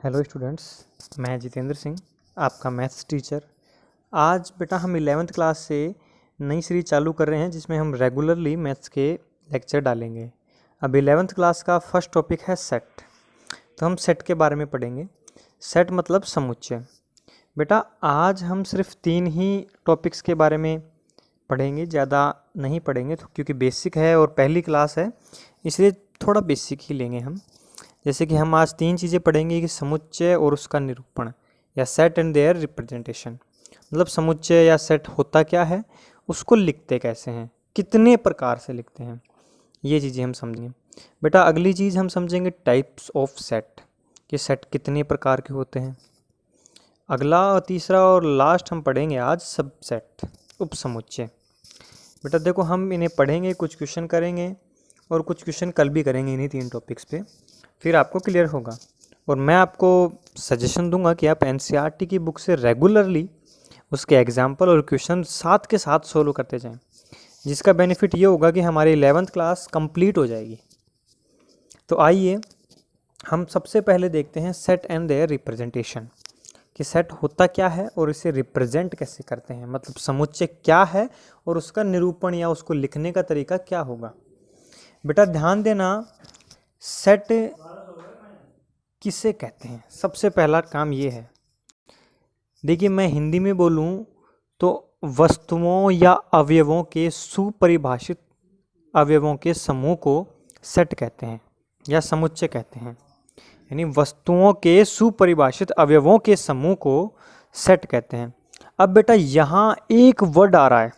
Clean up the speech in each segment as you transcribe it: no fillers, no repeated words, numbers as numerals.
Hello students, मैं जितेंद्र सिंह, आपका maths teacher. आज बेटा हम 11th क्लास से नई सीरीज चालू कर रहे हैं जिसमें हम रेगुलरली मैथ्स के लेक्चर डालेंगे। अब 11th क्लास का फर्स्ट टॉपिक है सेट। तो हम सेट के बारे में पढ़ेंगे। सेट मतलब समुच्चय। बेटा आज हम सिर्फ 3 ही टॉपिक्स के बारे में पढ़ेंगे, ज़्यादा नहीं पढ़ेंगे क्योंकि बेसिक है और पहली क्लास है, इसलिए थोड़ा बेसिक ही लेंगे हम। जैसे कि हम आज 3 चीज़ें पढ़ेंगे कि समुच्चय और उसका निरूपण या सेट एंड देयर रिप्रेजेंटेशन। मतलब समुच्चय या सेट होता क्या है, उसको लिखते कैसे हैं, कितने प्रकार से लिखते हैं, ये चीज़ें हम समझेंगे। बेटा अगली चीज़ हम समझेंगे टाइप्स ऑफ सेट, कि सेट कितने प्रकार के होते हैं। अगला और तीसरा और लास्ट हम पढ़ेंगे आज सबसेट, उपसमुच्चय। बेटा देखो हम इन्हें पढ़ेंगे, कुछ क्वेश्चन करेंगे और कुछ क्वेश्चन कल भी करेंगे इन्हीं 3 टॉपिक्स पे, फिर आपको क्लियर होगा। और मैं आपको सजेशन दूंगा कि आप एनसीईआरटी की बुक से रेगुलरली उसके एग्जाम्पल और क्वेश्चन साथ के साथ सोल्व करते जाएं, जिसका बेनिफिट ये होगा कि हमारी 11th क्लास कंप्लीट हो जाएगी। तो आइए हम सबसे पहले देखते हैं सेट एंड देयर रिप्रेजेंटेशन, कि सेट होता क्या है और इसे रिप्रेजेंट कैसे करते हैं, मतलब समुच्चय क्या है और उसका निरूपण या उसको लिखने का तरीका क्या होगा। बेटा ध्यान देना, सेट किसे कहते हैं। सबसे पहला काम ये है, देखिए मैं हिंदी में बोलूं तो वस्तुओं या अवयवों के सुपरिभाषित अवयवों के समूह को सेट कहते हैं या समुच्चय कहते हैं। यानी वस्तुओं के सुपरिभाषित अवयवों के समूह को सेट कहते हैं। अब बेटा यहाँ एक वर्ड आ रहा है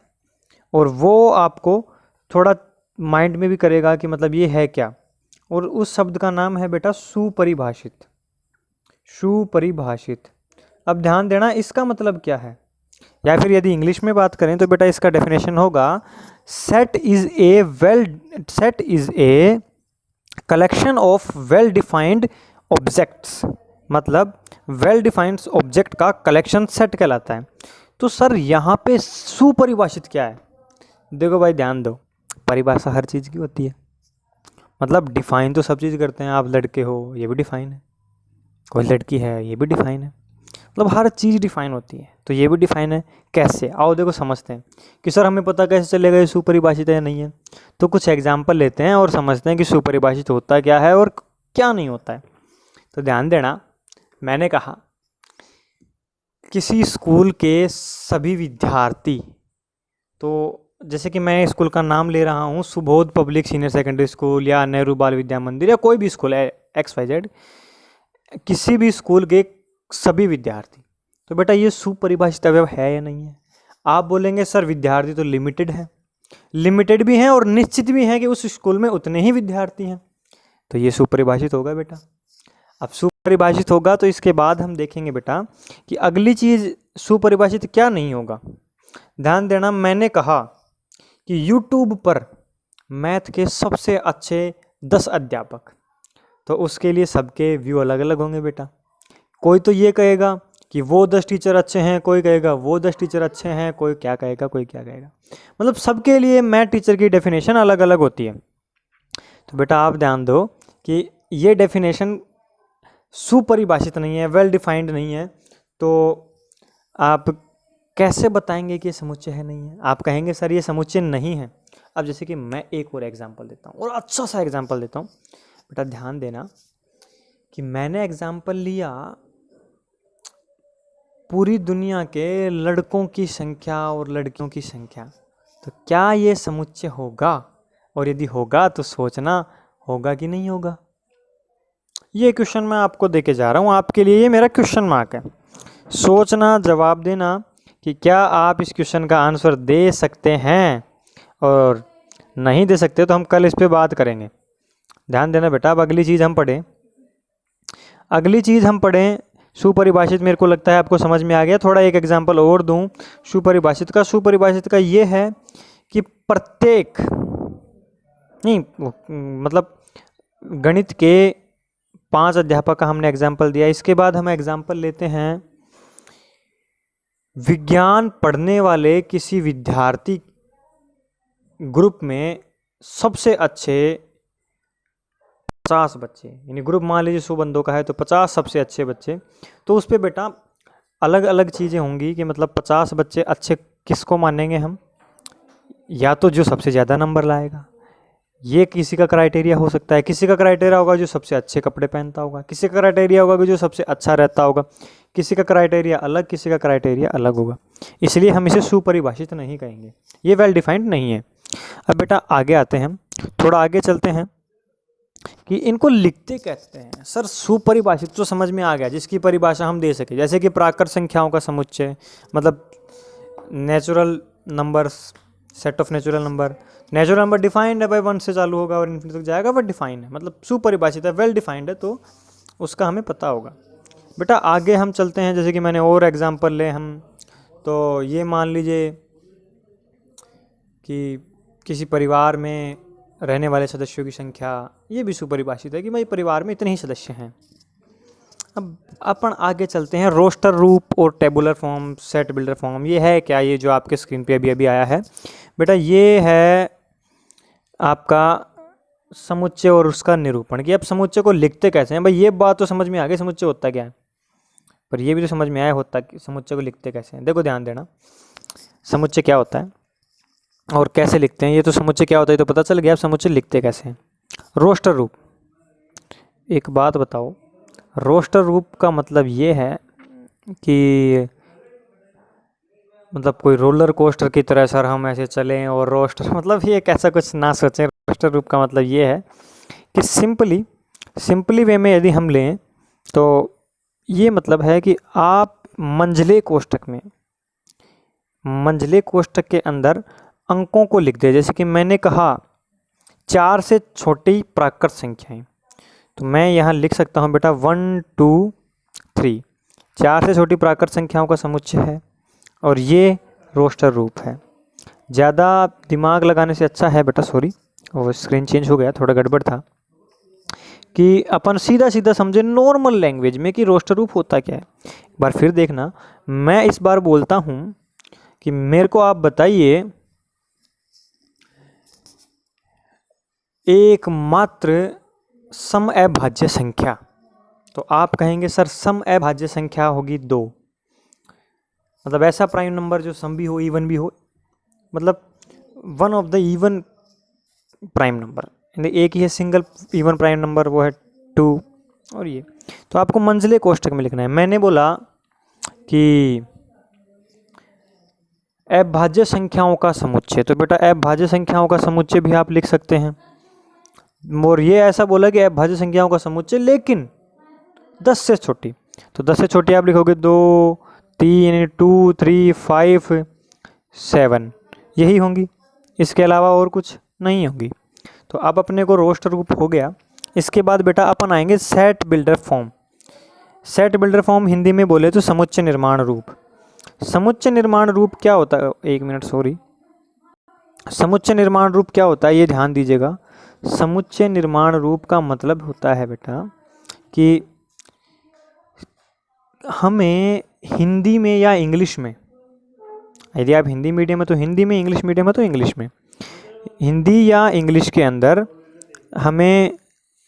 और वो आपको थोड़ा माइंड में भी करेगा कि मतलब ये है क्या, और उस शब्द का नाम है बेटा सुपरिभाषित। सुपरिभाषित। अब ध्यान देना, इसका मतलब क्या है, या फिर यदि इंग्लिश में बात करें तो बेटा इसका डेफिनेशन होगा set is a collection of well defined objects. मतलब वेल डिफाइंड ऑब्जेक्ट का कलेक्शन सेट कहलाता है। तो सर यहाँ पे सुपरिभाषित क्या है? देखो भाई ध्यान दो, परिभाषा हर चीज़ की होती है। मतलब डिफाइन तो सब चीज़ करते हैं, आप लड़के हो ये भी डिफाइन है, कोई लड़की है ये भी डिफाइन है, मतलब हर चीज़ डिफाइन होती है, तो ये भी डिफाइन है। कैसे? आओ देखो समझते हैं कि सर हमें पता कैसे चलेगा ये सुपरिभाषित है या नहीं है। तो कुछ एग्जाम्पल लेते हैं और समझते हैं कि सुपरिभाषित होता क्या है और क्या नहीं होता है। तो ध्यान देना, मैंने कहा किसी स्कूल के सभी विद्यार्थी, तो जैसे कि मैं स्कूल का नाम ले रहा हूँ, Subodh public senior secondary school या नेहरू बाल विद्या मंदिर या कोई भी स्कूल है XYZ, किसी भी स्कूल के सभी विद्यार्थी, तो बेटा ये सुपरिभाषित अवयव है या नहीं है? आप बोलेंगे सर विद्यार्थी तो लिमिटेड है, लिमिटेड भी हैं और निश्चित भी हैं कि उस स्कूल में उतने ही विद्यार्थी हैं, तो ये सुपरिभाषित होगा बेटा। अब सुपरिभाषित होगा तो इसके बाद हम देखेंगे बेटा कि अगली चीज़ सुपरिभाषित क्या नहीं होगा। ध्यान देना, मैंने कहा कि YouTube पर मैथ के सबसे अच्छे 10 अध्यापक, तो उसके लिए सबके व्यू अलग अलग होंगे बेटा। कोई तो ये कहेगा कि वो 10 टीचर अच्छे हैं, कोई कहेगा वो 10 टीचर अच्छे हैं, कोई क्या कहेगा कोई क्या कहेगा, मतलब सबके लिए मैथ टीचर की डेफिनेशन अलग अलग होती है। तो बेटा आप ध्यान दो कि ये डेफिनेशन सुपरिभाषित नहीं है, वेल डिफाइंड नहीं है, तो आप कैसे बताएंगे कि ये समुच्चय है नहीं है? आप कहेंगे सर ये समुच्चय नहीं है। अब जैसे कि मैं एक और एग्जाम्पल देता हूँ और अच्छा सा एग्जाम्पल देता हूँ। बेटा ध्यान देना कि मैंने एग्जाम्पल लिया पूरी दुनिया के लड़कों की संख्या और लड़कियों की संख्या, तो क्या ये समुच्चय होगा? और यदि होगा तो सोचना होगा कि नहीं होगा। ये क्वेश्चन मैं आपको देके जा रहा हूँ, आपके लिए ये मेरा क्वेश्चन मार्क है। सोचना, जवाब देना कि क्या आप इस क्वेश्चन का आंसर दे सकते हैं, और नहीं दे सकते तो हम कल इस पे बात करेंगे। ध्यान देना बेटा। अब अगली चीज़ हम पढ़ें सुपरिभाषित। मेरे को लगता है आपको समझ में आ गया। थोड़ा एक एग्जांपल और दूं सुपरिभाषित का ये है कि प्रत्येक नहीं, मतलब गणित के 5 अध्यापक का हमने एग्जाम्पल दिया। इसके बाद हम एग्जाम्पल लेते हैं विज्ञान पढ़ने वाले किसी विद्यार्थी ग्रुप में सबसे अच्छे 50 बच्चे, यानी ग्रुप मान लीजिए 100 बंदों का है तो 50 सबसे अच्छे बच्चे, तो उस पर बेटा अलग अलग चीज़ें होंगी कि मतलब 50 बच्चे अच्छे किसको मानेंगे हम, या तो जो सबसे ज़्यादा नंबर लाएगा, ये किसी का क्राइटेरिया हो सकता है। किसी का क्राइटेरिया होगा जो सबसे अच्छे कपड़े पहनता होगा, किसी का क्राइटेरिया होगा कि जो सबसे अच्छा रहता होगा, किसी का क्राइटेरिया अलग, किसी का क्राइटेरिया अलग होगा। इसलिए हम इसे सुपरिभाषित नहीं कहेंगे, ये वेल डिफाइंड नहीं है। अब बेटा आगे आते हैं, थोड़ा आगे चलते हैं कि इनको लिखते कहते हैं। सर सुपरिभाषित तो समझ में आ गया, जिसकी परिभाषा हम दे सके, जैसे कि प्राकृत संख्याओं का समुच्चय, मतलब natural numbers, set of natural number. Natural number defined है भाई, 1 से चालू होगा और इन्फिनिटी तक जाएगा, बट डिफाइंड है, मतलब सुपरिभाषित है, वेल डिफाइंड है, तो उसका हमें पता होगा। बेटा आगे हम चलते हैं, जैसे कि मैंने और एग्जांपल ले हम, तो ये मान लीजिए कि किसी परिवार में रहने वाले सदस्यों की संख्या, ये भी सुपरिभाषित है कि भाई परिवार में इतने ही सदस्य हैं। अब अपन आगे चलते हैं, रोस्टर रूप और tabular form, set builder form. ये है क्या, ये जो आपके स्क्रीन पे अभी अभी आया है बेटा, ये है आपका समुच्चय और उसका निरूपण, कि अब समुच्चय को लिखते कैसे हैं। भाई ये बात तो समझ में आ गई समुच्चय होता क्या है, पर ये भी तो समझ में आया होता कि समुच्चय को लिखते कैसे हैं। देखो ध्यान देना, समुच्चय क्या होता है और कैसे लिखते हैं। ये तो समुच्चय क्या होता है तो पता चल गया, अब समुच्चय लिखते कैसे हैं। रोस्टर रूप, एक बात बताओ, रोस्टर रूप का मतलब ये है कि मतलब कोई रोलर कोस्टर की तरह सर हम ऐसे चलें और रोस्टर, मतलब ये कैसा कुछ ना सोचें। रोस्टर रूप का मतलब ये है कि सिंपली वे में यदि हम लें तो ये मतलब है कि आप मंझले कोष्ठक के अंदर अंकों को लिख दें। जैसे कि मैंने कहा 4 से छोटी प्राकृत संख्याएं, तो मैं यहाँ लिख सकता हूँ बेटा 1 2 3, 4 से छोटी प्राकृत संख्याओं का समुच्चय है और ये रोस्टर रूप है। ज़्यादा दिमाग लगाने से अच्छा है बेटा, सॉरी वो स्क्रीन चेंज हो गया, थोड़ा गड़बड़ था, कि अपन सीधा सीधा समझे नॉर्मल लैंग्वेज में कि रोस्टर रूप होता क्या है। एक बार फिर देखना, मैं इस बार बोलता हूँ कि मेरे को आप बताइए एकमात्र समअभाज्य संख्या, तो आप कहेंगे सर समअभाज्य संख्या होगी 2, मतलब ऐसा प्राइम नंबर जो सम भी हो इवन भी हो, मतलब one of the even prime number, एक ही है सिंगल इवन प्राइम नंबर, वो है 2। और ये तो आपको मंझले कोष्ठक में लिखना है। मैंने बोला कि अभाज्य संख्याओं का समुच्चय, तो बेटा अभाज्य संख्याओं का समुच्चय भी आप लिख सकते हैं। और ये ऐसा बोला कि अभाज्य संख्याओं का समुच्चय लेकिन 10 से छोटी, तो 10 से छोटी आप लिखोगे 2 3 2 3 5 7, यही होंगी, इसके अलावा और कुछ नहीं होंगी। तो अब अपने को रोस्टर रूप हो गया। इसके बाद बेटा अपन आएंगे set builder form. Set builder form Hindi में बोले तो समुच्चय निर्माण रूप। समुच्चय निर्माण रूप क्या होता है, एक मिनट सॉरी, समुच्चय निर्माण रूप क्या होता है ये ध्यान दीजिएगा। समुच्चय निर्माण रूप का मतलब होता है बेटा कि हमें हिंदी में या इंग्लिश में, यदि आप हिंदी मीडियम है तो हिंदी में, इंग्लिश मीडियम है तो इंग्लिश में, हिंदी या इंग्लिश के अंदर हमें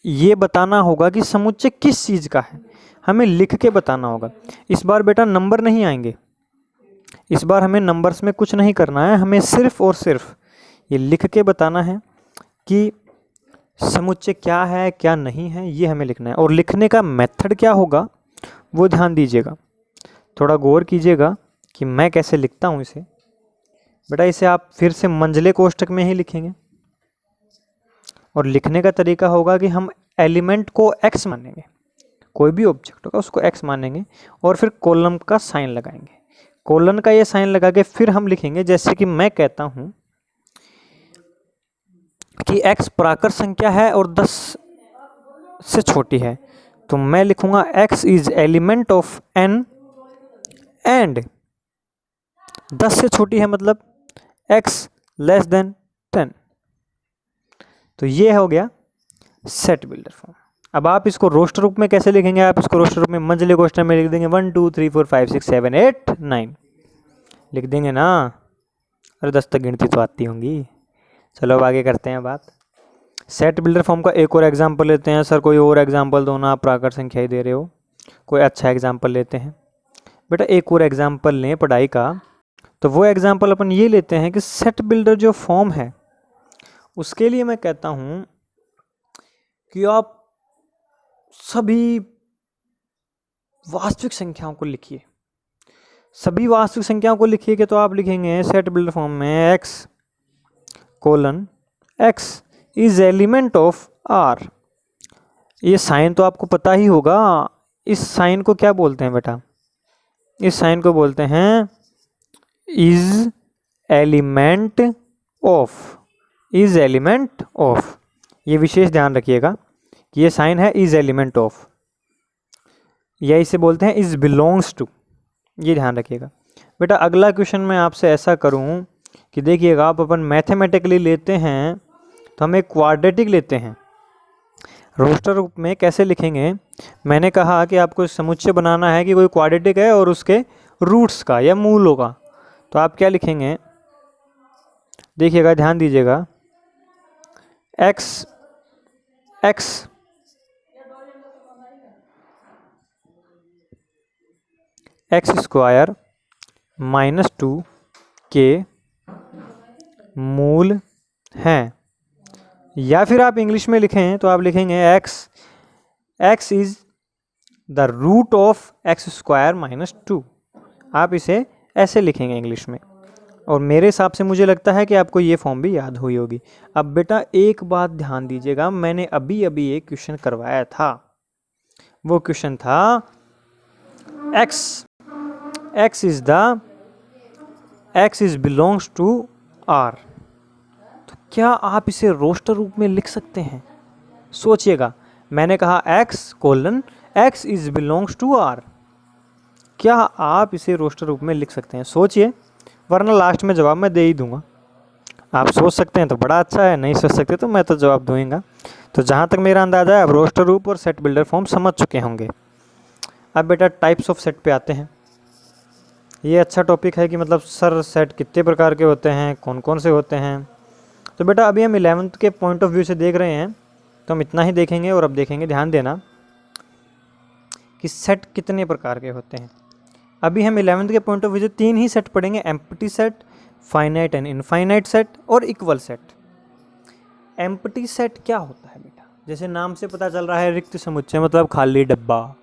ये बताना होगा कि समुच्चय किस चीज़ का है, हमें लिख के बताना होगा। इस बार बेटा नंबर नहीं आएंगे, इस बार हमें नंबर्स में कुछ नहीं करना है, हमें सिर्फ और सिर्फ ये लिख के बताना है कि समुच्चय क्या है क्या नहीं है, ये हमें लिखना है। और लिखने का मेथड क्या होगा वो ध्यान दीजिएगा, थोड़ा गौर कीजिएगा कि मैं कैसे लिखता हूँ इसे। बेटा इसे आप फिर से मंझले कोष्ठक में ही लिखेंगे और लिखने का तरीका होगा कि हम एलिमेंट को x मानेंगे, कोई भी ऑब्जेक्ट होगा उसको x मानेंगे और फिर कॉलम का साइन लगाएंगे। कॉलन का ये साइन लगा के फिर हम लिखेंगे, जैसे कि मैं कहता हूँ कि x प्राकृत संख्या है और 10 से छोटी है, तो मैं लिखूंगा x is element of n and 10 से छोटी है मतलब x लेस देन 10। तो ये हो गया सेट बिल्डर फॉर्म। अब आप इसको रोस्टर रूप में कैसे लिखेंगे, आप इसको रोस्टर रूप में मंझले कोष्ठक में लिख देंगे 1 2 3 4 5 6 7 8 9 लिख देंगे ना। अरे 10 तक गिनती तो आती होंगी। चलो अब आगे करते हैं बात। सेट बिल्डर फॉर्म का एक और एग्जांपल लेते हैं। सर कोई और एग्जांपल दो ना, आप प्राकृत संख्या ही दे रहे हो, कोई अच्छा एग्जांपल लेते हैं। बेटा एक और एग्जांपल लें पढ़ाई का, तो वो एग्जांपल अपन ये लेते हैं कि सेट बिल्डर जो फॉर्म है उसके लिए मैं कहता हूँ कि आप सभी वास्तविक संख्याओं को लिखिए। सभी वास्तविक संख्याओं को लिखिएगा तो आप लिखेंगे सेट बिल्डर फॉर्म में x colon x is element of r। ये साइन तो आपको पता ही होगा, इस साइन को क्या बोलते हैं बेटा? इस साइन को बोलते हैं is element of. Is element of, ये विशेष ध्यान रखिएगा कि ये साइन है इज एलिमेंट ऑफ, या इसे बोलते हैं इज बिलोंग्स टू, ये ध्यान रखिएगा। बेटा अगला क्वेश्चन मैं आपसे ऐसा करूं कि देखिएगा, आप अपन मैथमेटिकली लेते हैं तो हम एक क्वाड्रेटिक लेते हैं। रोस्टर रूप में कैसे लिखेंगे? मैंने कहा कि आपको समुच्चय बनाना है कि कोई क्वाड्रेटिक है और उसके रूट्स का या मूलों का, तो आप क्या लिखेंगे? देखिएगा, ध्यान दीजिएगा, एक्स स्क्वायर -2 के मूल हैं। या फिर आप इंग्लिश में लिखें तो आप लिखेंगे X is the root of X square -2। आप इसे ऐसे लिखेंगे इंग्लिश में, और मेरे हिसाब से मुझे लगता है कि आपको ये फॉर्म भी याद हुई होगी। अब बेटा एक बात ध्यान दीजिएगा, मैंने अभी अभी एक क्वेश्चन करवाया था, वो क्वेश्चन था x is belongs to r। तो क्या आप इसे रोस्टर रूप में लिख सकते हैं? सोचिएगा, मैंने कहा x is belongs to r, क्या आप इसे रोस्टर रूप में लिख सकते हैं? सोचिए, वरना लास्ट में जवाब मैं दे ही दूंगा। आप सोच सकते हैं तो बड़ा अच्छा है, नहीं सोच सकते तो मैं तो जवाब दूंगा। तो जहाँ तक मेरा अंदाज़ा है, आप रोस्टर रूप और सेट बिल्डर फॉर्म समझ चुके होंगे। अब बेटा टाइप्स ऑफ सेट पे आते हैं। ये अच्छा टॉपिक है कि मतलब सर सेट कितने प्रकार के होते हैं, कौन कौन से होते हैं। तो बेटा अभी हम 11th के पॉइंट ऑफ व्यू से देख रहे हैं, तो हम इतना ही देखेंगे। और अब देखेंगे, ध्यान देना, कि सेट कितने प्रकार के होते हैं। अभी हम 11th के पॉइंट ऑफ व्यू से 3 ही सेट पढ़ेंगे, empty set, finite and infinite set और इक्वल सेट। एम्प्टी सेट क्या होता है बेटा? जैसे नाम से पता चल रहा है, रिक्त समुच्चय मतलब खाली डब्बा,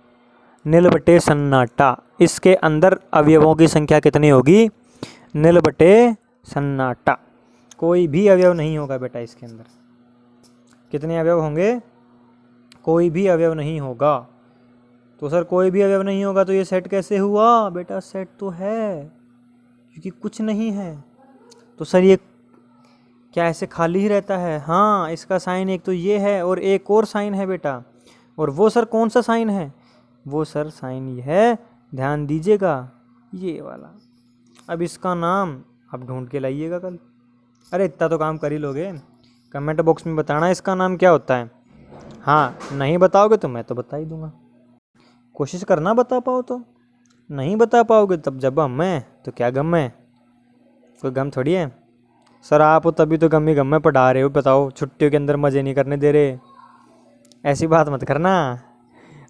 नील बटे सन्नाटा। इसके अंदर अवयवों की संख्या कितनी होगी? नील बटे सन्नाटा। कोई भी अवयव नहीं होगा बेटा इसके अंदर। कितने अवयव होंगे? कोई भी अवयव नहीं होगा। तो सर कोई भी अवयव नहीं होगा तो ये सेट कैसे हुआ? बेटा सेट तो है, क्योंकि कुछ नहीं है। तो सर ये क्या ऐसे खाली ही रहता है? हाँ, इसका साइन एक तो ये है और एक और साइन है बेटा। और वो सर कौन सा साइन है? वो सर साइन ये है, ध्यान दीजिएगा, ये वाला। अब इसका नाम आप ढूंढ के लाइएगा कल। अरे इतना तो काम कर ही लोगे, कमेंट बॉक्स में बताना इसका नाम क्या होता है। हाँ, नहीं बताओगे तो मैं तो बता ही दूंगा। कोशिश करना बता पाओ, तो नहीं बता पाओगे तब जब हम है तो क्या गम है? कोई गम थोड़ी है। सर आप हो तभी तो गम ही गम में पढ़ा रहे हो, बताओ छुट्टियों के अंदर मज़े नहीं करने दे रहे, ऐसी बात मत करना।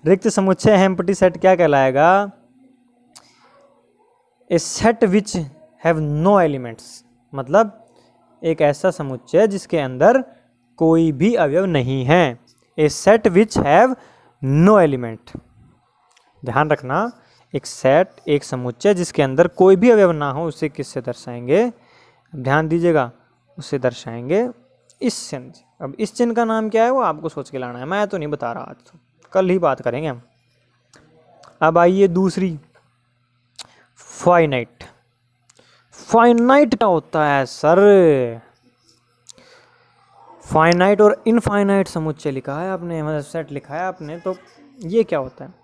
रिक्त समुच्चय एम्प्टी सेट क्या कहलाएगा? A set which have no elements, मतलब एक ऐसा समुच्चय जिसके अंदर कोई भी अवयव नहीं है। A set which have no element. ध्यान रखना, एक सेट, एक समुच्चय जिसके अंदर कोई भी अवयव ना हो, उसे किससे दर्शाएंगे? ध्यान दीजिएगा, उसे दर्शाएंगे इस चिन्ह से। अब इस चिन्ह का नाम क्या है वो आपको सोच के लाना है, मैं तो नहीं बता रहा, आज तो कल ही बात करेंगे हम। अब आइए दूसरी, फाइनाइट। फाइनाइट क्या होता है सर? फाइनाइट और इनफाइनाइट समुच्चय लिखा है आपने, मतलब सेट लिखा है आपने, तो ये क्या होता है?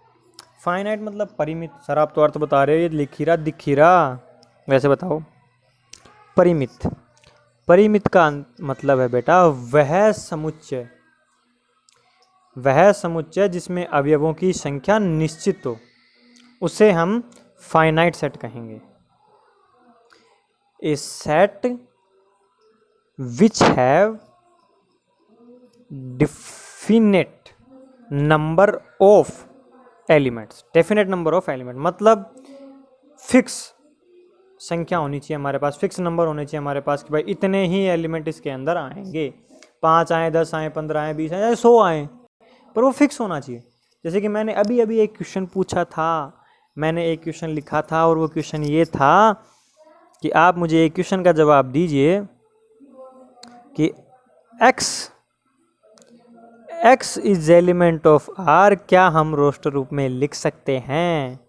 फाइनाइट मतलब परिमित। सर आप तो अर्थ बता रहे हो, ये लिख ही रहा दिख ही रहा, वैसे बताओ। परिमित, परिमित का मतलब है बेटा वह समुच्चय जिसमें अवयवों की संख्या निश्चित हो, उसे हम फाइनाइट सेट कहेंगे। A set which have definite number of elements. Definite number of element मतलब फिक्स संख्या होनी चाहिए हमारे पास, फिक्स नंबर होने चाहिए हमारे पास कि भाई इतने ही एलिमेंट इसके अंदर आएंगे, 5 आए, 10 आए, 15 आए, 20 आए, 100 आए, पर वो फिक्स होना चाहिए। जैसे कि मैंने अभी अभी एक क्वेश्चन पूछा था, मैंने एक क्वेश्चन लिखा था और वो क्वेश्चन ये था कि आप मुझे एक क्वेश्चन का जवाब दीजिए कि x is element of r, क्या हम रोस्टर रूप में लिख सकते हैं?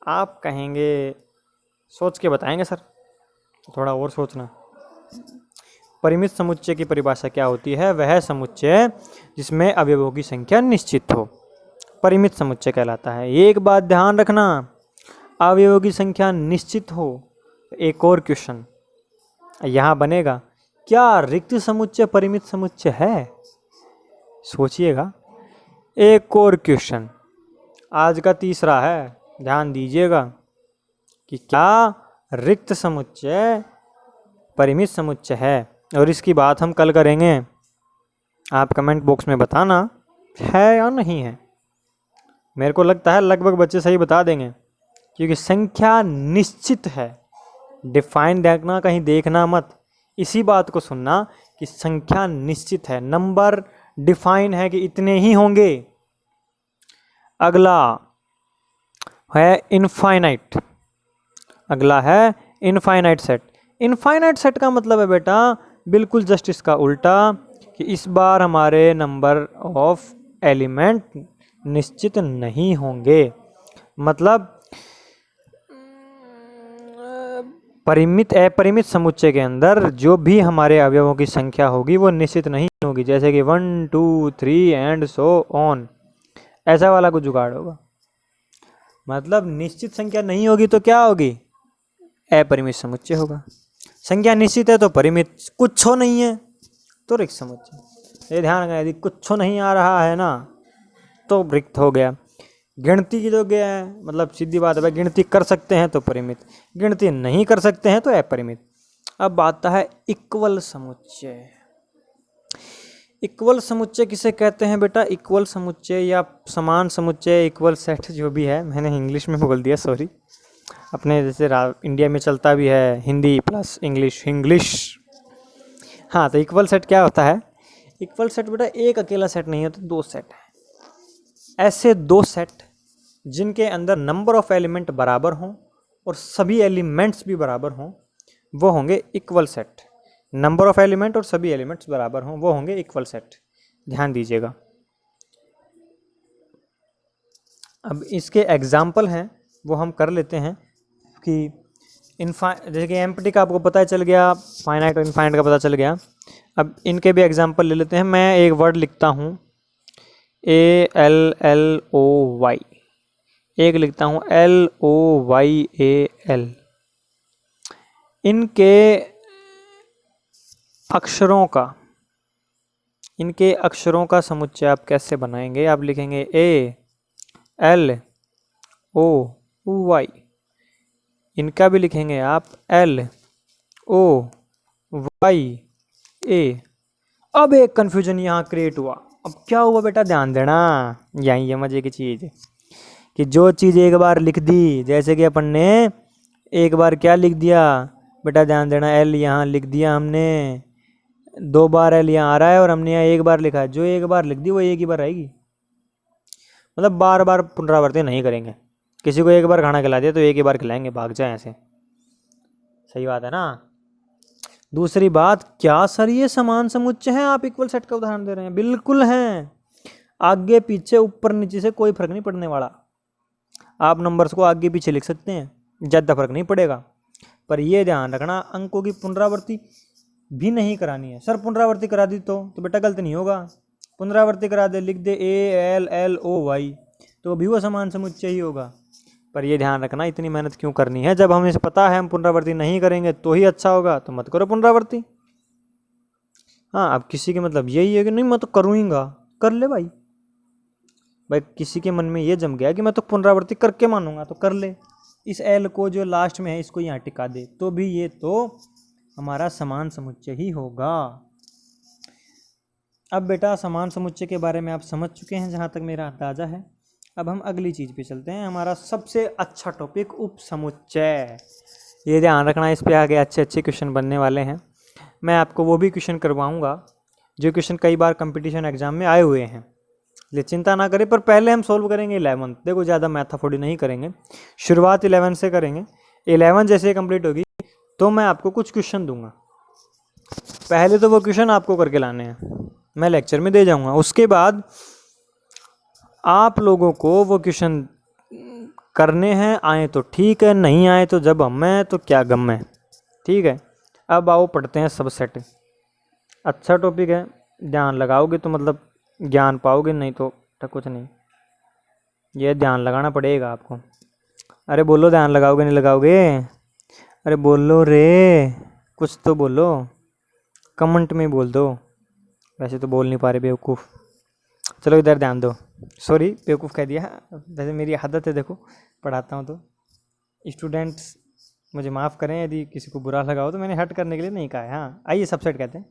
आप कहेंगे, सोच के बताएंगे सर, थोड़ा और सोचना। परिमित समुच्चय की परिभाषा क्या होती है? वह समुच्चय जिसमें अवयवों की संख्या निश्चित हो, परिमित समुच्चय कहलाता है। एक बात ध्यान रखना, अवयवों की संख्या निश्चित हो। एक और क्वेश्चन यहाँ बनेगा, क्या रिक्त समुच्चय परिमित समुच्चय है? सोचिएगा। एक और क्वेश्चन आज का तीसरा है, ध्यान दीजिएगा कि क्या रिक्त समुच्चय परिमित समुच्चय है? और इसकी बात हम कल करेंगे। आप कमेंट बॉक्स में बताना है या नहीं है। मेरे को लगता है लगभग बच्चे सही बता देंगे, क्योंकि संख्या निश्चित है। डिफाइन देखना, कहीं देखना मत, इसी बात को सुनना कि संख्या निश्चित है, नंबर डिफाइन है कि इतने ही होंगे। अगला है इनफाइनाइट, अगला है इनफाइनाइट सेट। इनफाइनाइट सेट का मतलब है बेटा बिल्कुल जस्ट इसका उल्टा, कि इस बार हमारे नंबर ऑफ एलिमेंट निश्चित नहीं होंगे। मतलब परिमित अपरिमित समुच्चय के अंदर जो भी हमारे अवयवों की संख्या होगी वो निश्चित नहीं होगी, जैसे कि 1 2 3 एंड सो ऑन, ऐसा वाला कुछ जुगाड़ होगा। मतलब निश्चित संख्या नहीं होगी तो क्या होगी? अपरिमित समुच्चय होगा। संख्या निश्चित है तो परिमित, कुछ नहीं है तो रिक्त समुच्चय। ये ध्यान रखना, यदि कुछ नहीं आ रहा है ना तो रिक्त हो गया। गिनती की जो गया है, मतलब सीधी बात है, गिनती कर सकते हैं तो परिमित, गिनती नहीं कर सकते हैं तो अपरिमित। अब आता है इक्वल समुच्चय। इक्वल समुच्चय किसे कहते हैं बेटा? इक्वल समुच्चय या समान समुच्चय, इक्वल सेट जो भी है, मैंने इंग्लिश में बोल दिया, सॉरी। अपने जैसे इंडिया में चलता भी है हिंदी प्लस इंग्लिश। हाँ, तो इक्वल सेट क्या होता है? इक्वल सेट बेटा एक अकेला सेट नहीं होता, दो सेट है। ऐसे दो सेट जिनके अंदर नंबर ऑफ एलिमेंट बराबर हों और सभी एलिमेंट्स भी बराबर हों, वो होंगे equal set. Number of element और सभी एलिमेंट्स बराबर हों, वो होंगे इक्वल सेट। ध्यान दीजिएगा। अब इसके एग्जाम्पल हैं, वो हम कर लेते हैं कि जैसे कि एम्प्टी का आपको पता चल गया, फाइनाइट और इनफाइनाइट का पता चल गया। अब इनके भी एग्जाम्पल ले लेते हैं। मैं एक वर्ड लिखता हूँ ALLOY, एक लिखता हूँ LOYAL। इनके अक्षरों का समुच्चय आप कैसे बनाएंगे? आप लिखेंगे ALOY, इनका भी लिखेंगे आप LOYA। अब एक कन्फ्यूजन यहाँ क्रिएट हुआ। अब क्या हुआ बेटा? ध्यान देना, यही है मजे की चीज़, कि जो चीज़ एक बार लिख दी, जैसे कि अपन ने एक बार क्या लिख दिया बेटा, ध्यान देना, एल यहाँ लिख दिया हमने, 2 बार एल यहाँ आ रहा है और हमने यहाँ एक बार लिखा है। जो एक बार लिख दी वो एक ही बार आएगी, मतलब बार बार पुनरावृत्ति नहीं करेंगे। किसी को एक बार खाना खिला दिया तो एक ही बार खिलाएंगे, भाग जाए ऐसे। सही बात है ना? दूसरी बात, क्या सर ये समान समुच्चय है? आप इक्वल सेट का उदाहरण दे रहे हैं। बिल्कुल हैं, आगे पीछे ऊपर नीचे से कोई फर्क नहीं पड़ने वाला। आप नंबर्स को आगे पीछे लिख सकते हैं, ज़्यादा फर्क नहीं पड़ेगा। पर ये ध्यान रखना, अंकों की पुनरावृत्ति भी नहीं करानी है। सर पुनरावृत्ति करा दी तो बेटा गलत नहीं होगा। पुनरावृत्ति करा दे, लिख दे ALLOY, तो भी वो समान समुच्चय ही होगा। पर ये ध्यान रखना, इतनी मेहनत क्यों करनी है? जब हमें पता है हम पुनरावृत्ति नहीं करेंगे तो ही अच्छा होगा, तो मत करो पुनरावृत्ति। हाँ, अब किसी के मतलब यही है कि नहीं मैं तो करूँगा, कर ले भाई। किसी के मन में ये जम गया कि मैं तो पुनरावृत्ति करके मानूंगा, तो कर ले। इस एल को जो लास्ट में है इसको यहाँ टिका दे, तो भी ये तो हमारा समान समुच्चय ही होगा। अब बेटा समान समुच्चय के बारे में आप समझ चुके हैं जहाँ तक मेरा अंदाज़ा है। अब हम अगली चीज़ पे चलते हैं, हमारा सबसे अच्छा टॉपिक उप समुच्चय। ये ध्यान रखना, इस पे आगे अच्छे अच्छे क्वेश्चन बनने वाले हैं। मैं आपको वो भी क्वेश्चन करवाऊँगा जो क्वेश्चन कई बार कंपटीशन एग्जाम में आए हुए हैं, इसलिए चिंता ना करें। पर पहले हम सोल्व करेंगे 11th। देखो ज़्यादा मैथाफोड़ी नहीं करेंगे, शुरुआत 11 से करेंगे। 11 जैसे कंप्लीट होगी तो मैं आपको कुछ क्वेश्चन दूंगा। पहले तो वो क्वेश्चन आपको करके लाने हैं, मैं लेक्चर में दे जाऊंगा। उसके बाद आप लोगों को वो क्वेश्चन करने हैं, आए तो ठीक है, नहीं आए तो जब हम हैं तो क्या गम है, ठीक है। अब आओ पढ़ते हैं सबसेट। अच्छा टॉपिक है, ध्यान लगाओगे तो मतलब ज्ञान पाओगे, नहीं तो कुछ नहीं। ये ध्यान लगाना पड़ेगा आपको। अरे बोलो, ध्यान लगाओगे नहीं लगाओगे? अरे बोलो रे, कुछ तो बोलो, कमेंट में बोल दो। वैसे तो बोल नहीं पा रहे बेवकूफ़। चलो इधर ध्यान दो। सॉरी बेवकूफ़ कह दिया, वैसे मेरी आदत है, देखो पढ़ाता हूँ तो स्टूडेंट्स मुझे माफ़ करें यदि किसी को बुरा लगा हो, तो मैंने हट करने के लिए नहीं कहा है। हाँ आइए सबसेट कहते हैं,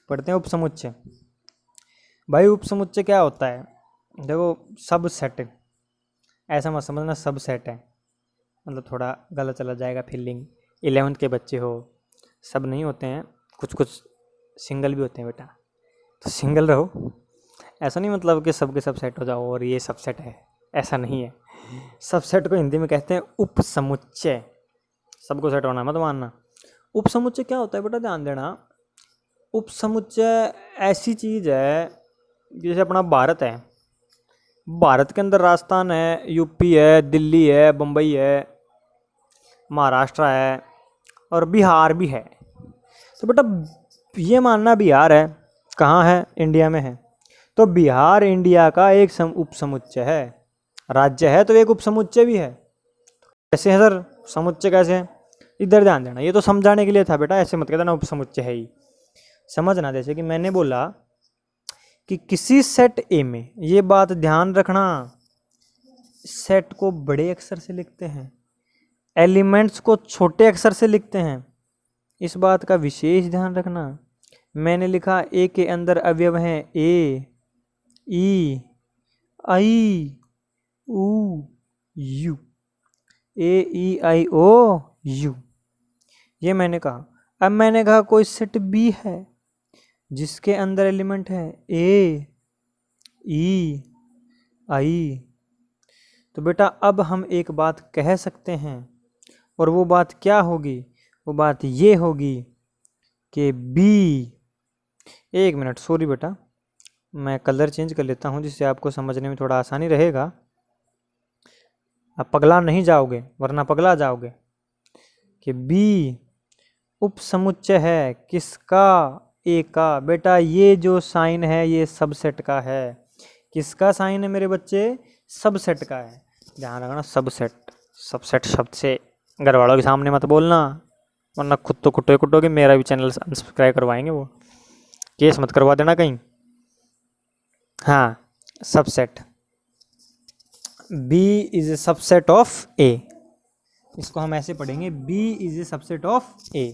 पढ़ते हैं उपसमुच्चय। भाई उपसमुच्चय क्या होता है? देखो सब सेट, ऐसा मत समझना सब सेट है, मतलब थोड़ा गलत चला जाएगा फीलिंग। 11th के बच्चे हो, सब नहीं होते हैं, कुछ कुछ सिंगल भी होते हैं बेटा, तो सिंगल रहो। ऐसा नहीं मतलब कि सबके सब सेट हो जाओ और ये सब सेट है, ऐसा नहीं है। सब सेट को हिंदी में कहते हैं उपसमुच्चय। सबको सेट होना मत मानना। उपसमुच्चय क्या होता है बेटा, ध्यान देना। उपसमुच्चय ऐसी चीज़ है, जैसे अपना भारत है, भारत के अंदर राजस्थान है, यूपी है, दिल्ली है, बम्बई है, महाराष्ट्र है और बिहार भी है। तो बेटा ये मानना बिहार है, कहाँ है? इंडिया में है, तो बिहार इंडिया का एक उपसमुच्चय है। राज्य है तो एक उपसमुच्चय भी है। कैसे है सर समुच्चय कैसे है? इधर ध्यान देना, ये तो समझाने के लिए था बेटा, ऐसे मत कहना उपसमुच्चय है ही। समझना, जैसे कि मैंने बोला कि किसी सेट ए में, ये बात ध्यान रखना, सेट को बड़े अक्षर से लिखते हैं, एलिमेंट्स को छोटे अक्षर से लिखते हैं, इस बात का विशेष ध्यान रखना। मैंने लिखा ए के अंदर अवयव हैं ए, ई, आई, ऊ, you, A, E, I, O, you, ये मैंने कहा। अब मैंने कहा कोई सेट बी है जिसके अंदर एलिमेंट है ए, ई, आई, तो बेटा अब हम एक बात कह सकते हैं, और वो बात क्या होगी? वो बात ये होगी कि बी, एक मिनट सॉरी बेटा, मैं कलर चेंज कर लेता हूँ जिससे आपको समझने में थोड़ा आसानी रहेगा। आप पगला नहीं जाओगे, वरना पगला जाओगे। कि बी उपसमुच्चय है किसका? ए का। बेटा ये जो साइन है ये सबसेट का है। किसका साइन है मेरे बच्चे? सबसेट का है। ध्यान रखना, सबसेट। सबसेट शब्द से घर वालों के सामने मत बोलना, वरना खुद तो कुटोगे, मेरा भी चैनल सब्सक्राइब करवाएंगे वो, केस मत करवा देना कहीं। हाँ, subset B is a subset of A। इसको हम ऐसे पढ़ेंगे, B is a subset of A।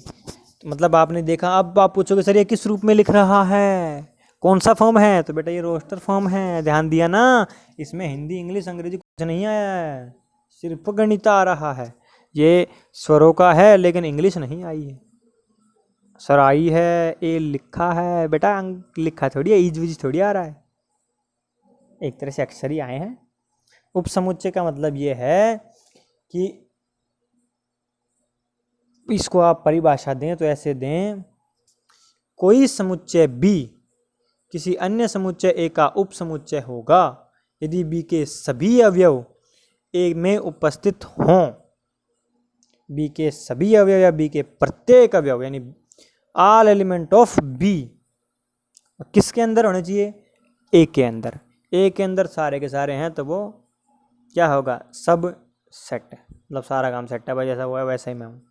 मतलब आपने देखा, अब आप पूछोगे सर ये किस रूप में लिख रहा है, कौन सा फॉर्म है? तो बेटा ये रोस्टर फॉर्म है। ध्यान दिया ना, इसमें हिंदी इंग्लिश अंग्रेजी कुछ नहीं आया है, सिर्फ गणित आ रहा है। ये स्वरों का है लेकिन इंग्लिश नहीं आई है। सर आई है, ए लिखा है बेटा, लिखा थोड़ी है, ईज विज थोड़ी आ रहा है, एक तरह से अक्षर ही आए हैं। उपसमुच्चय का मतलब ये है कि इसको आप परिभाषा दें तो ऐसे दें, कोई समुच्चय B किसी अन्य समुच्चय A का उपसमुच्चय होगा यदि B के सभी अवयव A में उपस्थित हों। B के सभी अवयव या B के प्रत्येक अवयव यानी ऑल एलिमेंट ऑफ B किसके अंदर होने चाहिए? A के अंदर। A के अंदर सारे के सारे हैं तो वो क्या होगा? सब सेट है, मतलब सारा काम सेट है भाई, जैसा वो है वैसा ही मैं हूँ।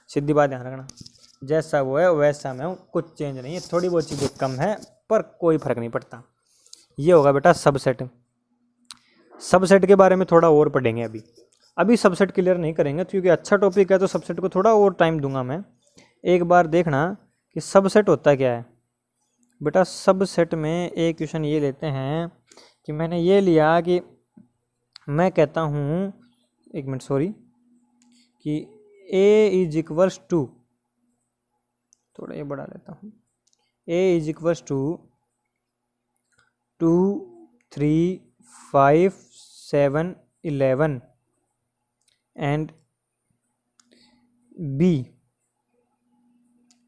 सीधी बात ध्यान रखना, जैसा वो है वैसा मैं हूँ, कुछ चेंज नहीं है, थोड़ी बहुत चीज़ें कम है पर कोई फर्क नहीं पड़ता। ये होगा बेटा सबसेट। सबसेट के बारे में थोड़ा और पढ़ेंगे अभी सबसेट क्लियर नहीं करेंगे क्योंकि अच्छा टॉपिक है, तो सबसेट को थोड़ा और टाइम दूंगा मैं। एक बार देखना कि सबसेट होता क्या है। बेटा सबसेट में एक क्वेश्चन ये लेते हैं कि मैंने ये लिया कि मैं कहता हूँ, एक मिनट सॉरी, कि a इज इक्वल्स टू, थोड़ा ये बढ़ा लेता हूँ, a is equals to 2, 3, 5, 7, 11 and b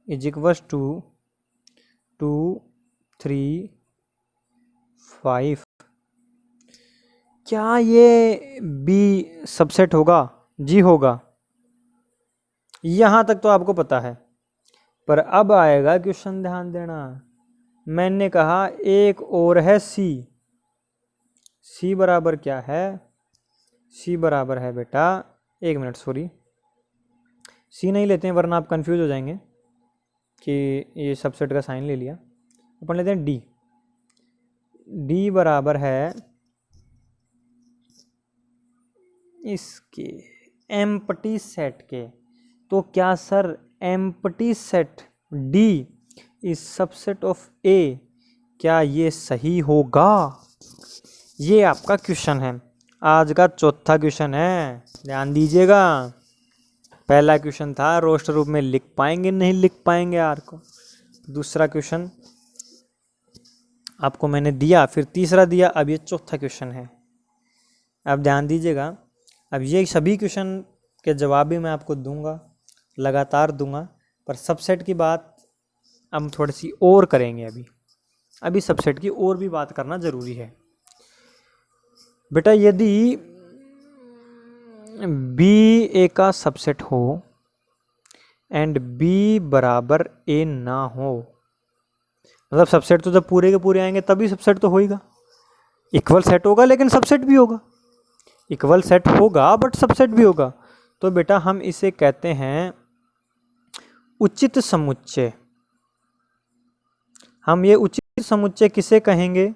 is equals to 2, 3, 5। क्या ये b सबसेट होगा? जी होगा, यहाँ तक तो आपको पता है। पर अब आएगा क्वेश्चन, ध्यान देना। मैंने कहा एक और है c। c बराबर क्या है? c बराबर है बेटा, एक मिनट सॉरी, c नहीं लेते हैं वरना आप कंफ्यूज हो जाएंगे कि ये सबसेट का साइन ले लिया। अपन लेते हैं d। d बराबर है इसके एम्प्टी सेट के। तो क्या sir empty set d is subset of a, क्या ये सही होगा? ये आपका क्वेश्चन है, आज का चौथा क्वेश्चन है, ध्यान दीजिएगा। पहला क्वेश्चन था रोस्टर रूप में लिख पाएंगे नहीं लिख पाएंगे आर को। दूसरा क्वेश्चन आपको मैंने दिया, फिर तीसरा दिया, अब ये चौथा क्वेश्चन है। अब ध्यान दीजिएगा, अब ये सभी क्वेश्चन के जवाब भी मैं आपको दूंगा, लगातार दूंगा, पर सबसेट की बात हम थोड़ी सी और करेंगे। अभी सबसेट की और भी बात करना ज़रूरी है। बेटा यदि b a का सबसेट हो एंड b बराबर a ना हो, मतलब सबसेट तो जब पूरे के पूरे आएंगे तभी सबसेट तो होगा। इक्वल सेट होगा लेकिन सबसेट भी होगा, इक्वल सेट होगा बट सबसेट भी होगा। तो बेटा हम इसे कहते हैं उचित समुच्चय। हम ये उचित समुच्चय किसे कहेंगे?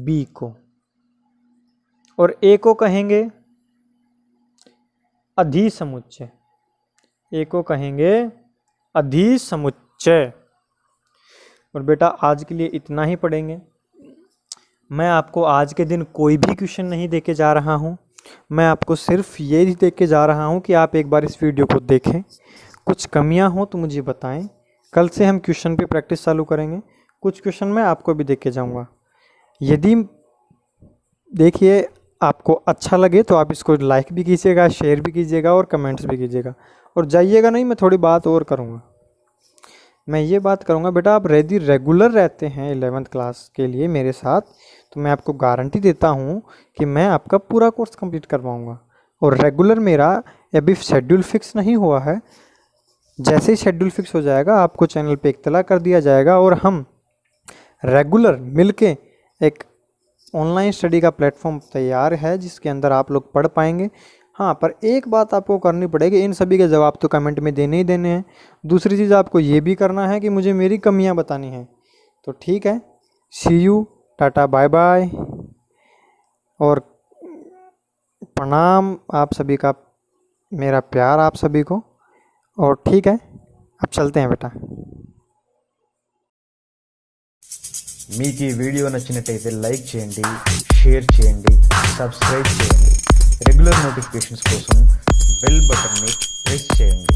b को। और a को कहेंगे अधिसमुच्चय। a को कहेंगे अधिसमुच्चय। और बेटा आज के लिए इतना ही पढ़ेंगे। मैं आपको आज के दिन कोई भी क्वेश्चन नहीं देके जा रहा हूँ, मैं आपको सिर्फ ये ही देके जा रहा हूँ कि आप एक बार इस वीडियो को देखें, कुछ कमियां हो तो मुझे बताएं। कल से हम क्वेश्चन पे प्रैक्टिस चालू करेंगे, कुछ क्वेश्चन मैं आपको भी देके जाऊँगा। यदि देखिए आपको अच्छा लगे तो आप इसको लाइक भी कीजिएगा, शेयर भी कीजिएगा और कमेंट्स भी कीजिएगा। और जाइएगा नहीं, मैं थोड़ी बात और करूँगा। मैं ये बात करूँगा बेटा, आप यदि रेगुलर रहते हैं 11th क्लास के लिए मेरे साथ, तो मैं आपको गारंटी देता हूँ कि मैं आपका पूरा कोर्स कंप्लीट कर पाऊँगा। और रेगुलर मेरा अभी शेड्यूल फिक्स नहीं हुआ है, जैसे ही शेड्यूल फिक्स हो जाएगा आपको चैनल पे इत्तला कर दिया जाएगा और हम रेगुलर मिलके एक ऑनलाइन स्टडी का प्लेटफॉर्म तैयार है जिसके अंदर आप लोग पढ़ पाएंगे। हाँ, पर एक बात आपको करनी पड़ेगी, इन सभी के जवाब तो कमेंट में देने ही देने हैं। दूसरी चीज़ आपको ये भी करना है कि मुझे मेरी कमियां बतानी हैं। तो ठीक है, सी यू, टाटा बाय बाय और प्रणाम आप सभी का, मेरा प्यार आप सभी को। और ठीक है, अब चलते हैं बेटा। మీకు ఈ వీడియో నచ్చినట్టయితే లైక్ చేయండి, షేర్ చేయండి, సబ్స్క్రైబ్ చేయండి. రెగ్యులర్ నోటిఫికేషన్స్ కోసం బెల్ బటన్ని ప్రెస్ చేయండి.